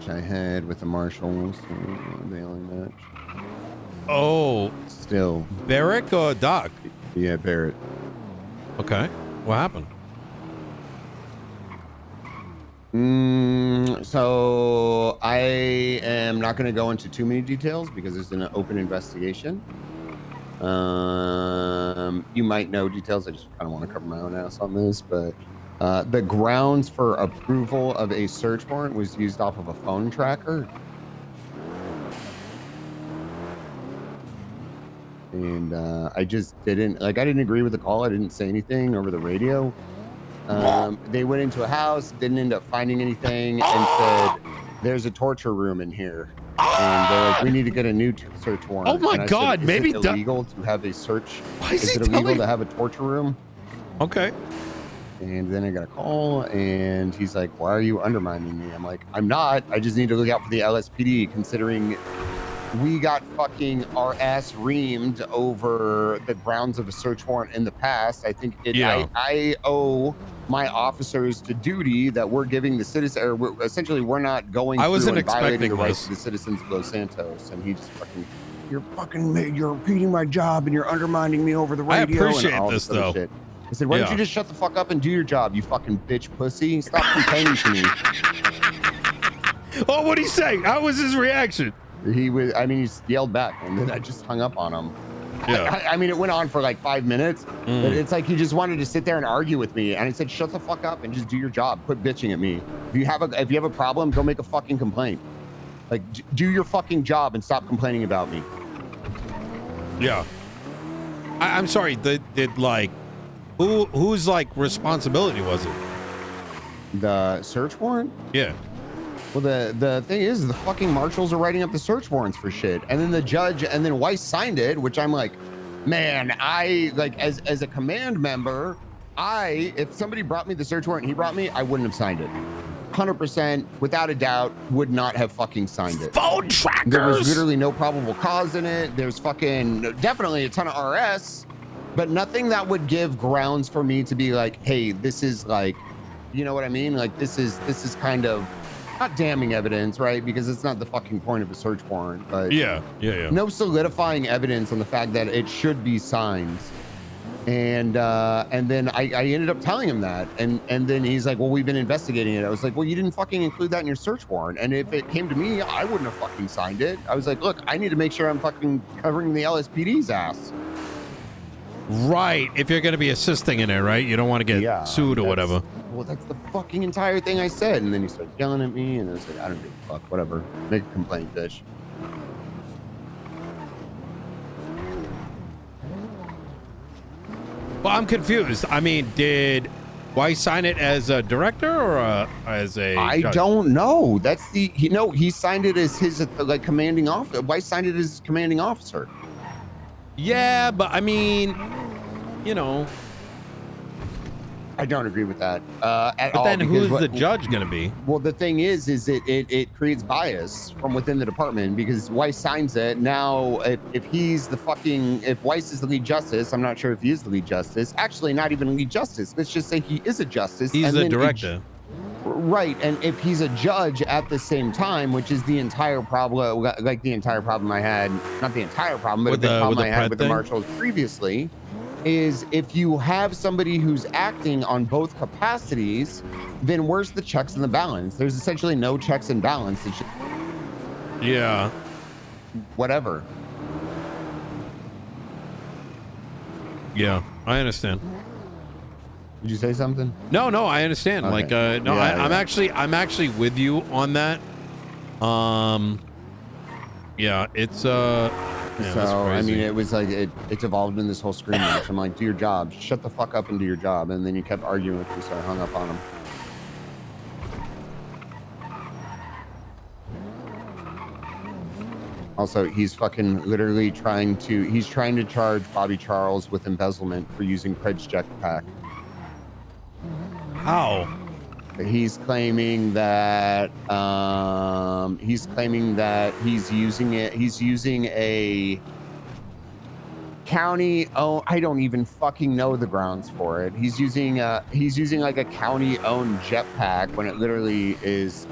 I had with the marshals. They only match. Oh, still. Beric or Doc? Yeah, Barrett. Okay. What happened? So I am not going to go into too many details because it's an open investigation. You might know details. I just kind of want to cover my own ass on this, but the grounds for approval of a search warrant was used off of a phone tracker. And I just didn't I didn't agree with the call. I didn't say anything over the radio. They went into a house, didn't end up finding anything, and said, "There's a torture room in here." And they're like, "We need to get a new search warrant." Oh my and I God! said, Maybe it illegal to have a search? Why is it illegal to have a torture room? Okay. And then I got a call, and he's like, "Why are you undermining me?" I'm like, "I'm not. I just need to look out for the LSPD, considering we got fucking our ass reamed over the grounds of a search warrant in the past. I think I owe my officers to duty that we're giving the citizen, or essentially we're not going through and violating the rights of the citizens of Los Santos." And he just fucking, you're repeating my job and you're undermining me over the radio. I appreciate and all this other though. Shit. I said, "Why don't you just shut the fuck up and do your job, you fucking bitch pussy? Stop complaining to me." Oh, what'd he say? How was his reaction? He yelled back, and then I just hung up on him. Yeah. I mean, it went on for like 5 minutes, but it's like he just wanted to sit there and argue with me. And I said, "Shut the fuck up and just do your job. Quit bitching at me. If you have a problem, go make a fucking complaint. Like, do your fucking job and stop complaining about me." Yeah. I'm sorry. Did like, whose like responsibility was it? The search warrant? Yeah. Well, the thing is, the fucking marshals are writing up the search warrants for shit, and then the judge, and then Weiss signed it, which I'm like, man, I like as a command member, if somebody brought me the search warrant, and he brought me, I wouldn't have signed it. 100%, without a doubt, would not have fucking signed it. Phone trackers. There was literally no probable cause in it. There's fucking definitely a ton of RS, but nothing that would give grounds for me to be like, hey, this is like, you know what I mean? Like this is kind of not damning evidence, right? Because it's not the fucking point of a search warrant, but yeah. No solidifying evidence on the fact that it should be signed. And then I ended up telling him that, and then he's like, "Well, we've been investigating it." I was like, "Well, you didn't fucking include that in your search warrant, and if it came to me, I wouldn't have fucking signed it." I was like, "Look, I need to make sure I'm fucking covering the LSPD's ass." Right. If you're going to be assisting in it, right? You don't want to get sued or whatever. Well, that's the fucking entire thing I said. And then he started yelling at me, and I was like, "I don't give a fuck, whatever. Make a complaint, bitch." Well, I'm confused. I mean, did Weiss sign it as a director or as a I judge? don't know. That's he signed it as his like commanding officer. Weiss signed it as commanding officer. Yeah, but I mean, you know, I don't agree with that at all. But then who's the judge going to be? Well, the thing is it creates bias from within the department because Weiss signs it. Now, if Weiss is the lead justice, I'm not sure if he is the lead justice. Actually, not even lead justice. Let's just say he is a justice. He's the director. Right, and if he's a judge at the same time, which is the entire problem, like the entire problem I had, not the entire problem, but the problem I had with the marshals previously, is if you have somebody who's acting on both capacities, then where's the checks and the balance? There's essentially no checks and balance. It's just, yeah. Whatever. Yeah, I understand. Did you say something? No, I understand. Okay. Like, I'm actually with you on that. Yeah, it's yeah, so I mean, it was like it's evolved in this whole screen match. I'm like, do your job, shut the fuck up and do your job. And then you kept arguing with me, so I hung up on him. Also, he's fucking literally trying to charge Bobby Charles with embezzlement for using Craig's jetpack. How? He's claiming that he's using a county. Oh, I don't even fucking know the grounds for it. He's using like a county owned jetpack when it literally is.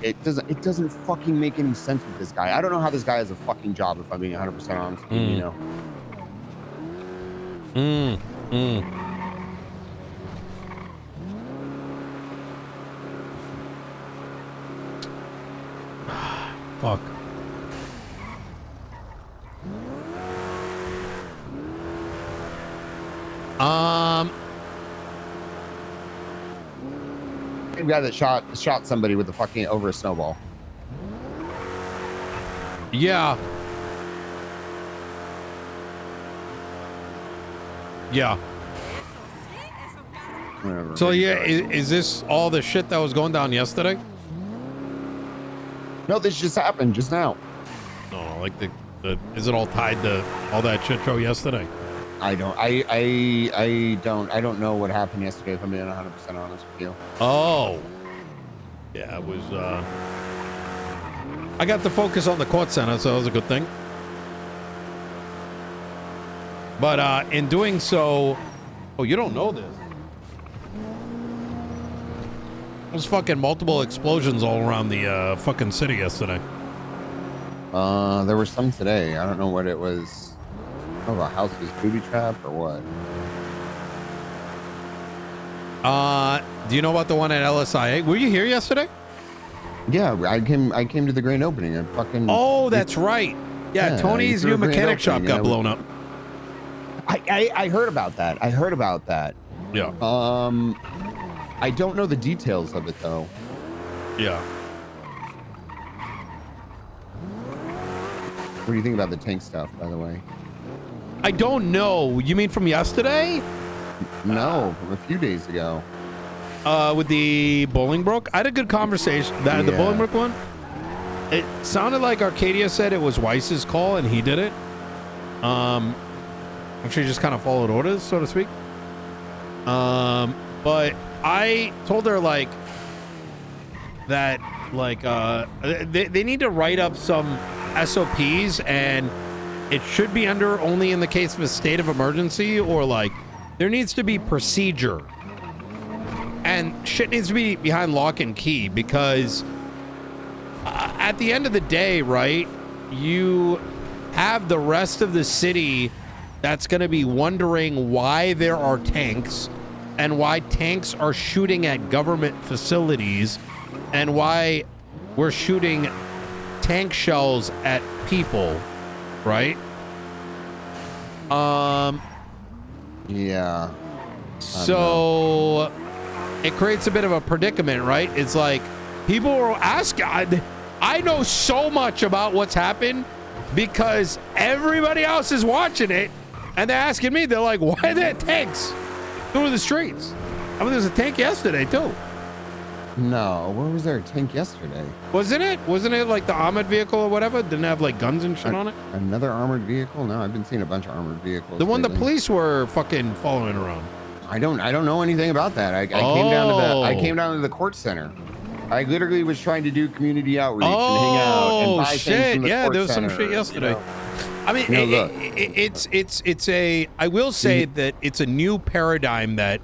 It doesn't fucking make any sense with this guy. I don't know how this guy has a fucking job, if I'm being 100% honest with you, Nino. Fuck. The guy that shot somebody with a fucking over a snowball. Yeah. Yeah. Whatever. So yeah, is this all the shit that was going down yesterday? No, this just happened just now. No, like the is it all tied to all that shit show yesterday? I don't know what happened yesterday, if I'm being 100% honest with you. Oh. Yeah, it was I got to focus on the court center, so that was a good thing. But in doing so, oh, you don't know this. There's fucking multiple explosions all around the fucking city yesterday. There were some today. I don't know what it was. Oh, a house was booby trapped or what? Do you know about the one at LSIA? Were you here yesterday? Yeah, I came to the grand opening. And fucking. Oh, that's right. Yeah, Tony's new mechanic shop got blown up. I heard about that. Yeah. I don't know the details of it though. Yeah. What do you think about the tank stuff, by the way? I don't know. You mean from yesterday? No, from a few days ago. With the Bolingbrook? I had a good conversation. The Bolingbrook one? It sounded like Arcadia said it was Weiss's call and he did it. Actually just kind of followed orders, so to speak. But I told her like that they need to write up some SOPs, and it should be under only in the case of a state of emergency, or like there needs to be procedure, and shit needs to be behind lock and key, because at the end of the day, right, you have the rest of the city that's going to be wondering why there are tanks and why tanks are shooting at government facilities and why we're shooting tank shells at people, right? Yeah. So it creates a bit of a predicament, right? It's like people will ask, I know so much about what's happened because everybody else is watching it, and they're asking me, they're like, why are there tanks through the streets? I mean, there's a tank yesterday too. No, where was there a tank yesterday? Wasn't it like the armored vehicle or whatever? Didn't have like guns and shit on it? Another armored vehicle? No, I've been seeing a bunch of armored vehicles. The one lately. the police were fucking following around. I don't know anything about that. I came down to the court center. I literally was trying to do community outreach and hang out and buy things from the court there was center, some shit yesterday. You know? I mean, it's a. I will say that it's a new paradigm that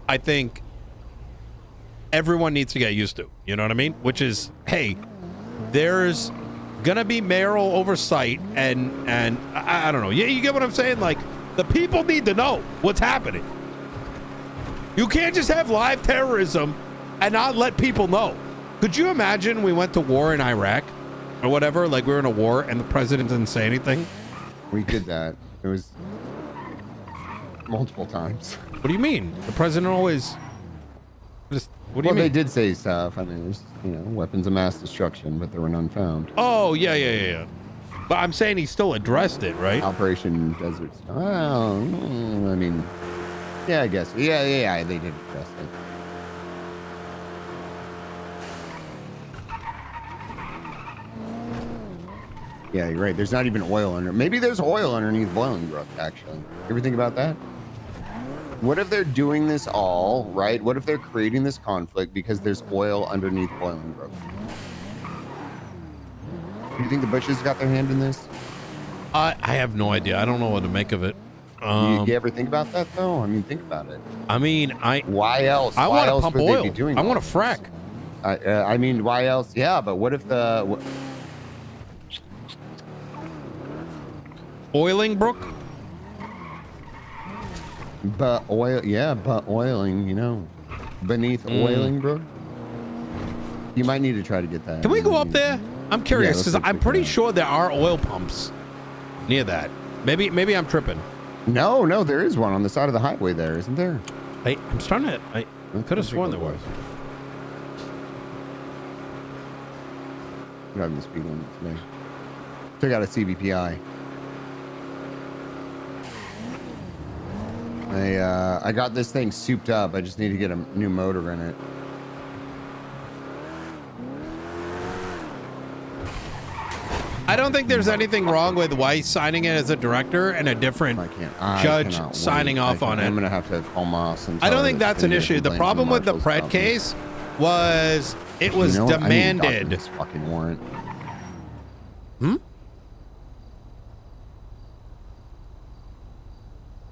I think everyone needs to get used to. You know what I mean? Which is, hey, there's gonna be mayoral oversight, and I don't know. You get what I'm saying? Like, the people need to know what's happening. You can't just have live terrorism and not let people know. Could you imagine we went to war in Iraq or whatever, like we were in a war and the president didn't say anything? We did that. It was multiple times. What do you mean? The president always just, what do you mean? They did say stuff. I mean, there's, weapons of mass destruction, but there were none found. Oh, yeah. But I'm saying he still addressed it, right? Operation Desert Storm. Well, I mean, yeah, I guess. Yeah, they did address it. Yeah, you're right. There's not even oil under. Maybe there's oil underneath Bolingbrook, actually. You ever think about that? What if they're doing this all, right? What if they're creating this conflict because there's oil underneath Bolingbrook? Do you think the Bushes got their hand in this? I have no idea. I don't know what to make of it. You ever think about that though? I mean, think about it. I mean, why else? I Why want to else pump would oil. they be doing I want all to this? frack. I mean, why else? Yeah, but what if Oiling Brook? But oil, yeah, but oiling, you know, beneath oiling, bro. You might need to try to get that. Can we go up there? I'm curious because Yeah, I'm pretty sure there are oil pumps near that. Maybe I'm tripping. No, there is one on the side of the highway there, isn't there? I'm starting to. I could have sworn there was. Driving the speed limit today. Took out a CVPI. I got this thing souped up. I just need to get a new motor in it. I don't think there's anything wrong with Weiss signing it as a director and a different judge signing off on it. I'm gonna have to call Moss. I don't think that's an issue. The problem with the Pred case was it was demanded. This fucking warrant.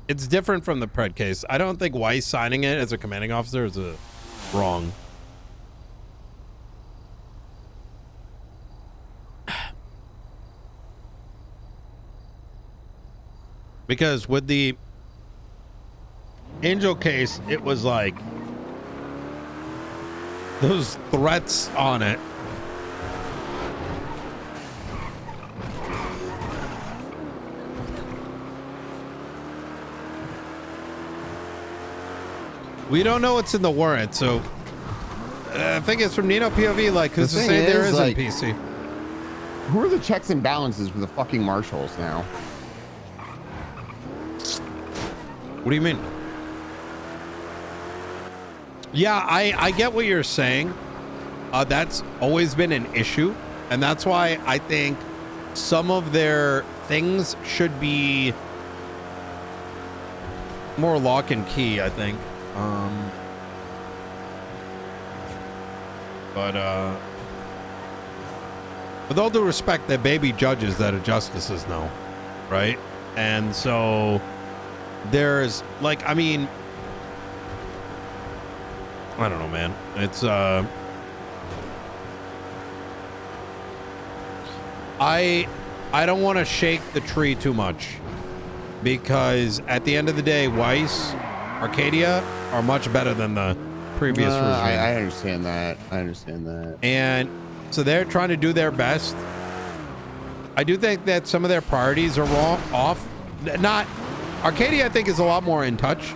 It's different from the Pred case. I don't think Weiss signing it as a commanding officer is wrong. Because with the Angel case, it was like those threats on it. We don't know what's in the warrant, so I think it's from Nino POV. Like, who's to say there isn't PC? Who are the checks and balances for the fucking marshals now? What do you mean? Yeah, I get what you're saying. That's always been an issue, and that's why I think some of their things should be more lock and key, I think. But with all due respect, they're baby judges that are justices now, right? And so there's like, I mean, I don't know, man. It's I don't want to shake the tree too much, because at the end of the day, Weiss, Arcadia are much better than the previous regime. I understand that. I understand that. And so they're trying to do their best. I do think that some of their priorities are off. Not Arcadia, I think, is a lot more in touch.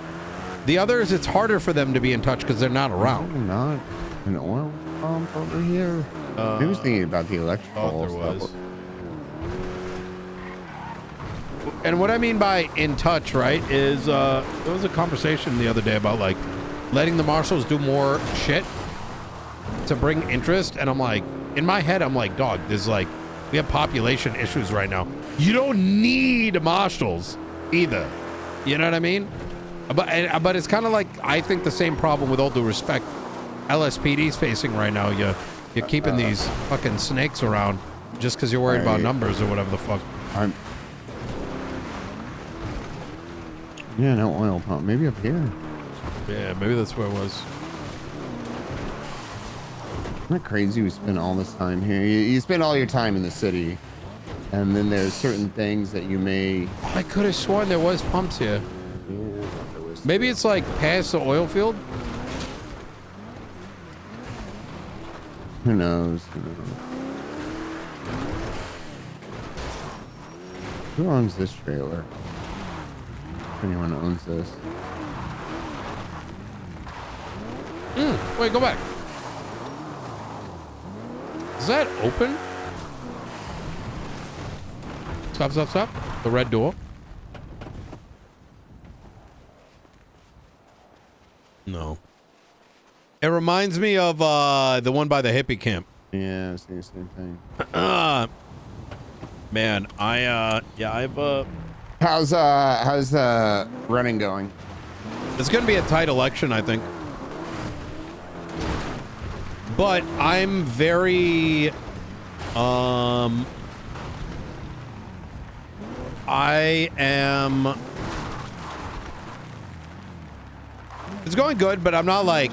The others, it's harder for them to be in touch because they're not around. Not an oil pump over here. I was thinking about the electrical stuff. And what I mean by in touch, right, is there was a conversation the other day about like letting the marshals do more shit to bring interest. And I'm like, in my head, I'm like, dog, there's like, we have population issues right now. You don't need marshals either. You know what I mean? But it's kind of like, I think the same problem, with all due respect, LSPD's facing right now. You're keeping these fucking snakes around just because you're worried about numbers or whatever the fuck. Yeah, no oil pump. Maybe up here. Yeah, maybe that's where it was. Isn't that crazy? We spend all this time here. You spend all your time in the city, and then there's certain things that you may... I could have sworn there was pumps here. Yeah, maybe it's like past the oil field? Who knows? Who owns this trailer? If anyone owns this. Wait, go back. Is that open? Stop, stop, stop. The red door. No. It reminds me of the one by the hippie camp. Yeah, I was thinking the same thing. Man, I've How's running going? It's gonna be a tight election, I think. But I'm very I am... It's going good, but I'm not like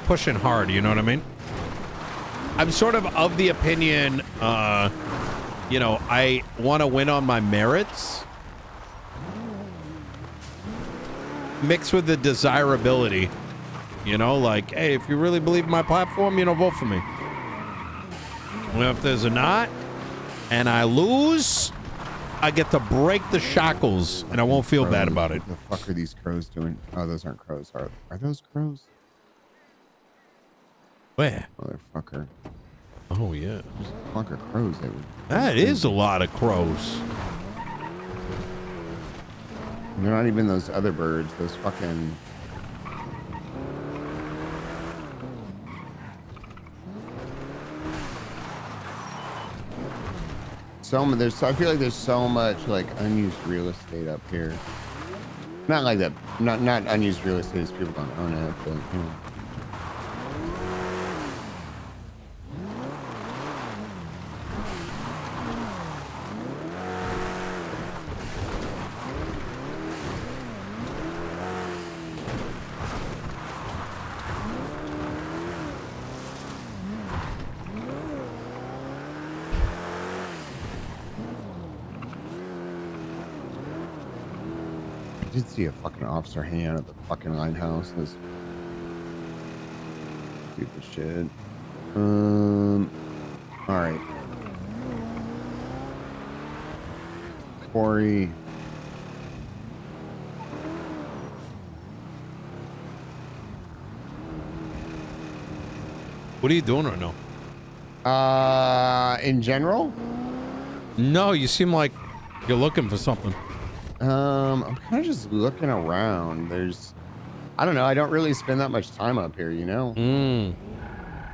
pushing hard, you know what I mean? I'm sort of the opinion, you know, I want to win on my merits mixed with the desirability, you know, like, hey, if you really believe in my platform, you know, vote for me. Well, if there's a not and I lose, I get to break the shackles and I won't feel bad about it. What the fuck are these crows doing? Oh, those aren't crows. Are those crows? Where? Motherfucker. Oh, yeah. There's a flock of crows. That is a lot of crows. They're not even those other birds. Those fucking... I feel like there's so much like unused real estate up here. Not like that. Not unused real estate as people don't own it, but you know. I did see a fucking officer hanging out at the fucking lighthouse. This stupid shit. All right. Corey. What are you doing right now? In general? No, you seem like you're looking for something. I'm kind of just looking around. I don't know. I don't really spend that much time up here, you know?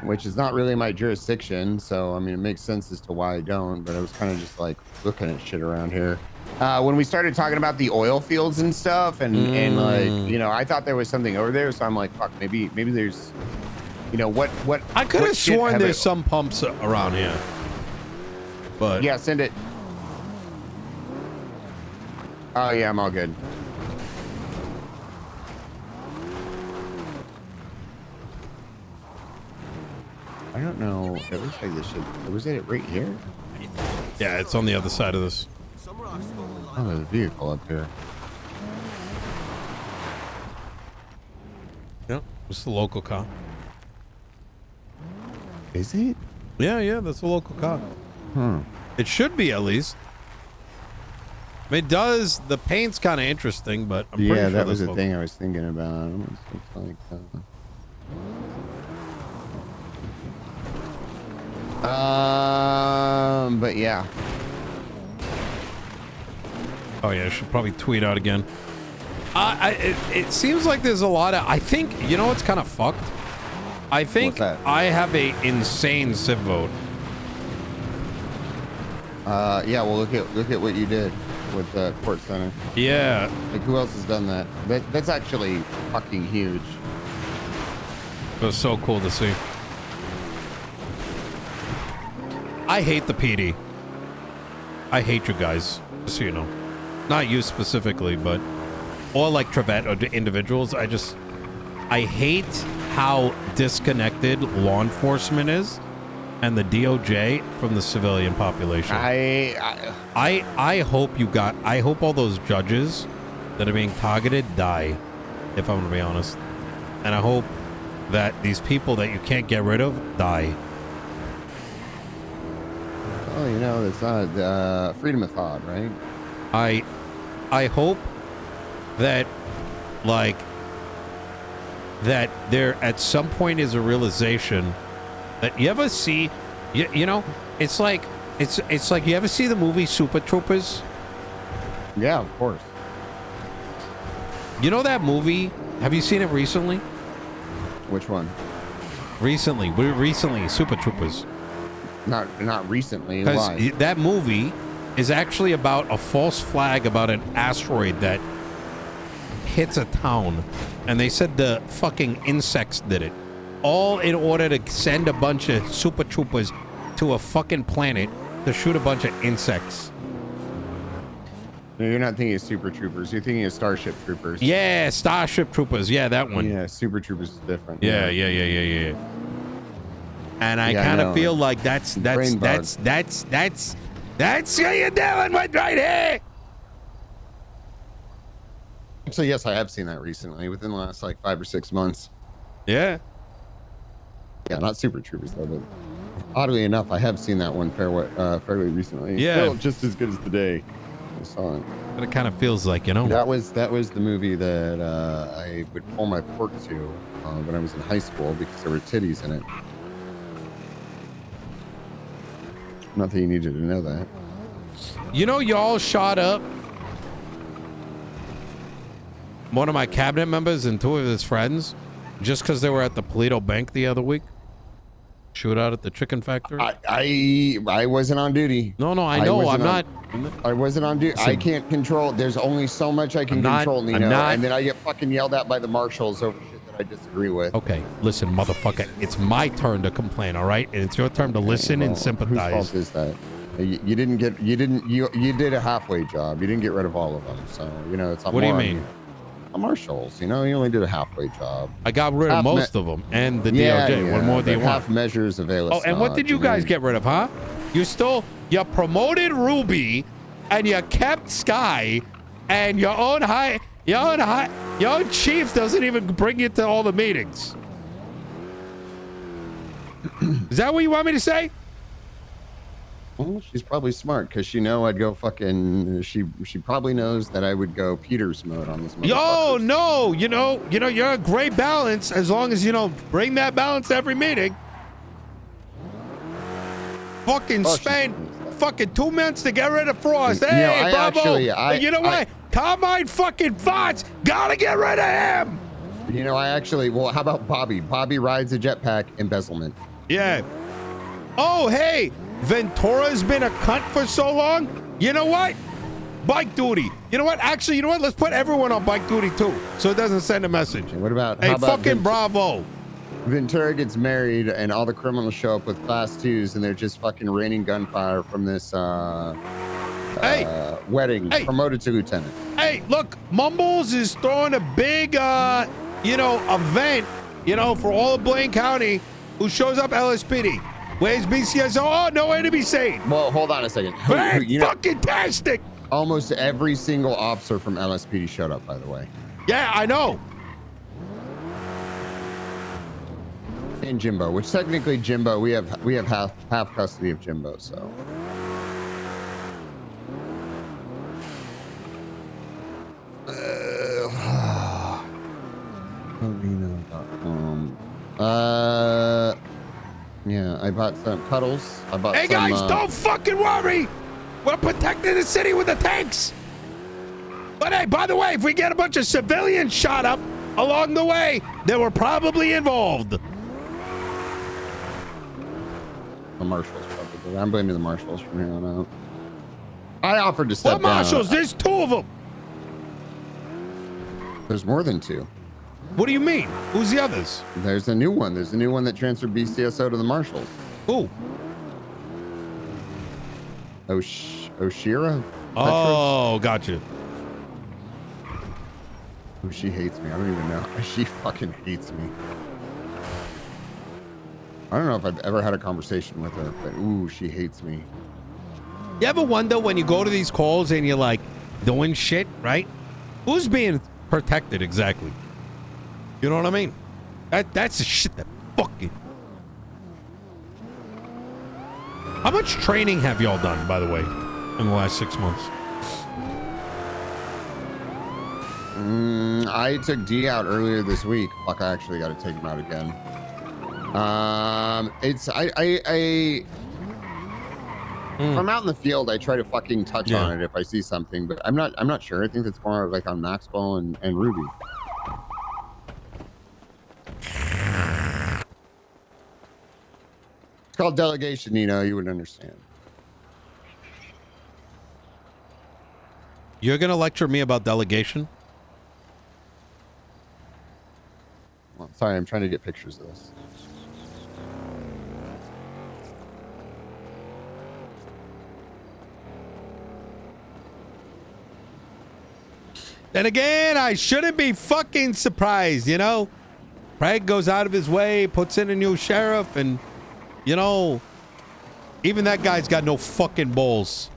Which is not really my jurisdiction. So, I mean, it makes sense as to why I don't, but I was kind of just like looking at shit around here. When we started talking about the oil fields and stuff and like, you know, I thought there was something over there. So I'm like, fuck, maybe there's, you know, what I could have sworn there's some pumps around here, but yeah, send it. Oh yeah, I'm all good. I don't know. It looks like this should. Was it right here? Yeah, it's on the other side of this. Oh, there's a vehicle up here. Yep, it's the local car. Is it? Yeah, that's a local car. It should be, at least. I mean, the paint's kind of interesting, but I'm pretty sure that was the thing I was thinking about. It's like, but yeah. Oh yeah, I should probably tweet out again. It seems like there's a lot of. I think you know what's kind of fucked. I think I have a insane civ vote. Yeah. Well, look at what you did with the court center. Yeah. Like, who else has done that? That's actually fucking huge. It was so cool to see. I hate the PD. I hate you guys, just so you know. Not you specifically, but or like Trevette or individuals. I hate how disconnected law enforcement is and the DOJ from the civilian population. I hope all those judges that are being targeted die, if I'm gonna be honest. And I hope that these people that you can't get rid of die. Oh, you know, it's not freedom of thought, right? I hope that like that there at some point is a realization that you ever see you know, it's like you ever see the movie Super Troopers? Yeah, of course. You know that movie? Have you seen it recently? Which one? Recently, Super Troopers. Not recently. Because that movie is actually about a false flag about an asteroid that hits a town, and they said the fucking insects did it, all in order to send a bunch of super troopers to a fucking planet to shoot a bunch of insects. No, you're not thinking of Super Troopers. You're thinking of Starship Troopers. Yeah, Starship Troopers. Yeah, that one. Yeah, Super Troopers is different. Yeah. And I kind of feel like that's what you're dealing with right here. Actually, yes, I have seen that recently, within the last like 5 or 6 months. Yeah. Yeah, not Super Troopers though, but oddly enough, I have seen that one fairly recently. Yeah. Still just as good as the day I saw it. But it kind of feels like, you know. That was the movie that I would pull my pork to when I was in high school because there were titties in it. Not that you needed to know that. You know, y'all shot up one of my cabinet members and 2 of his friends just because they were at the Polito Bank the other week. Shootout at the chicken factory. I wasn't on duty. No, I know. I'm not. I wasn't on duty. I can't control. There's only so much I can control, Nino. And then I get fucking yelled at by the marshals over shit that I disagree with. Okay, listen, motherfucker. It's my turn to complain, all right? And it's your turn to listen and sympathize. Whose fault is that? You did a halfway job. You didn't get rid of all of them. So, you know, it's not. What do you mean? Marshals, you know, you only did a halfway job. I got rid of most of them and the DOJ. What more do you want? Half measures available. Oh, and what did you guys get rid of, huh? You promoted Ruby, and you kept Sky, and your own chief doesn't even bring you to all the meetings. Is that what you want me to say? Well, she's probably smart because she I'd go fucking. She probably knows that I would go Peter's mode on this. Yo, no, you know, you're a great balance as long as bring that balance to every meeting. Fucking spend fucking 2 minutes to get rid of Frost. Hey, Bravo. You know what? Carmine fucking Fox. Gotta get rid of him. You know, well, how about Bobby? Bobby rides a jetpack. Embezzlement. Yeah. Oh, hey. Ventura's been a cunt for so long. You know what? Bike duty. You know what? Actually, you know what? Let's put everyone on bike duty too, so it doesn't send a message. What about? Hey, fucking Bravo. Ventura gets married, and all the criminals show up with class 2s, and they're just fucking raining gunfire from this wedding. Hey. Promoted to lieutenant. Hey, look, Mumbles is throwing a big, event, for all of Blaine County. Who shows up? LSPD. Where's BCSO? Oh, nowhere to be seen. Well, hold on a second. Fucking-tastic. Almost every single officer from LSPD showed up, by the way. Yeah, I know. And Jimbo, which technically Jimbo, we have half custody of Jimbo, so. Nino.com. Yeah, I bought some puddles. Hey guys, don't fucking worry. We're protecting the city with the tanks. But hey, by the way, if we get a bunch of civilians shot up along the way, they were probably involved. The marshals, probably. I'm blaming the marshals from here on out. I offered to step down. What marshals? There's 2 of them. There's more than 2. What do you mean? Who's the others? There's a new one. There's a new one that transferred BCSO to the marshals. Who? Oshira? Oh, gotcha. Oh, she hates me. I don't even know. She fucking hates me. I don't know if I've ever had a conversation with her, but ooh, she hates me. You ever wonder when you go to these calls and you're like doing shit, right? Who's being protected exactly? You know what I mean? That's the shit that fucking. How much training have y'all done, by the way, in the last 6 months? I took D out earlier this week. Fuck, I actually got to take him out again. If I'm out in the field, I try to fucking touch on it if I see something, but I'm not sure. I think it's more like on Maxwell and Ruby. It's called delegation, Nino. You would understand. You're gonna lecture me about delegation? Well, sorry, I'm trying to get pictures of this. Then again, I shouldn't be fucking surprised, you know? Craig goes out of his way, puts in a new sheriff, and, you know, even that guy's got no fucking balls.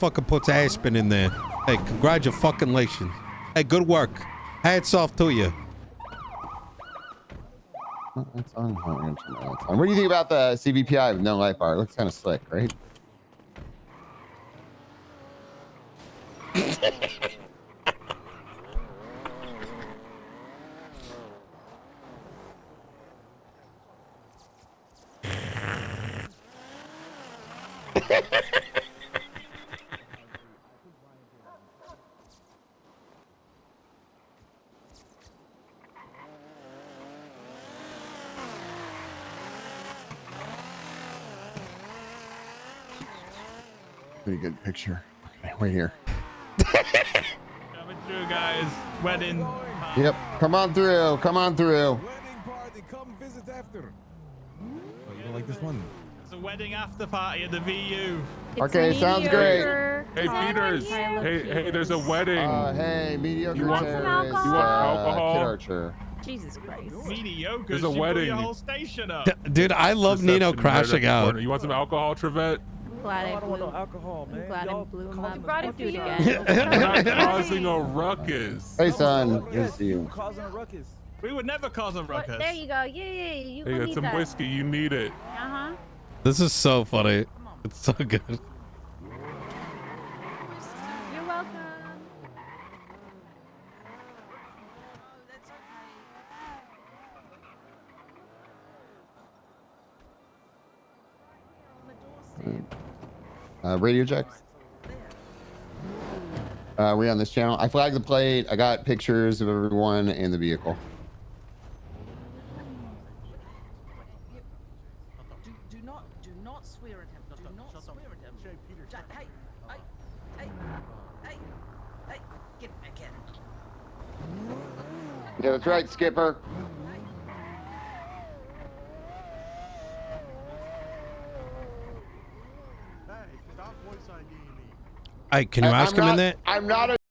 Fucking puts Aspen in there. Hey, congratulations. Hey, good work. Hats off to you. That's on. What do you think about the CVPI with no light bar? It looks kind of slick, right? Pretty good picture. Okay, wait here. Coming through, guys. Wedding. Yep. Come on through. Come on through. Wedding party, come visit after. Oh, you don't like this one? It's a wedding after party at the VU. Okay, sounds great. Hey, Peters. Hey, there's a wedding. Hey, mediocre You want some terrorist, alcohol? You want alcohol? Kid Archer. Jesus Christ. Mediocre. There's a You blew wedding. your whole station up. Dude, I love Nino Reception right at crashing the out. corner. You want some alcohol, Trevette? Glad I don't want blew. no alcohol, man. I'm glad I Y'all blew him call up. me Brought it Buffy. to We're not again. causing a ruckus. Hey, son. Good Yes, to see you. you causing a ruckus. We would never cause a ruckus. There you go. Yeah, you Hey, can got eat some that. whiskey. You need it. Uh-huh. This is so funny. It's so good. You're welcome. Radio check. We on this channel. I flagged the plate. I got pictures of everyone in the vehicle. Do not swear at him. Do not swear at him. Hey, get back in. Yeah, that's right, Skipper. Hey, can you ask him in there? I'm not a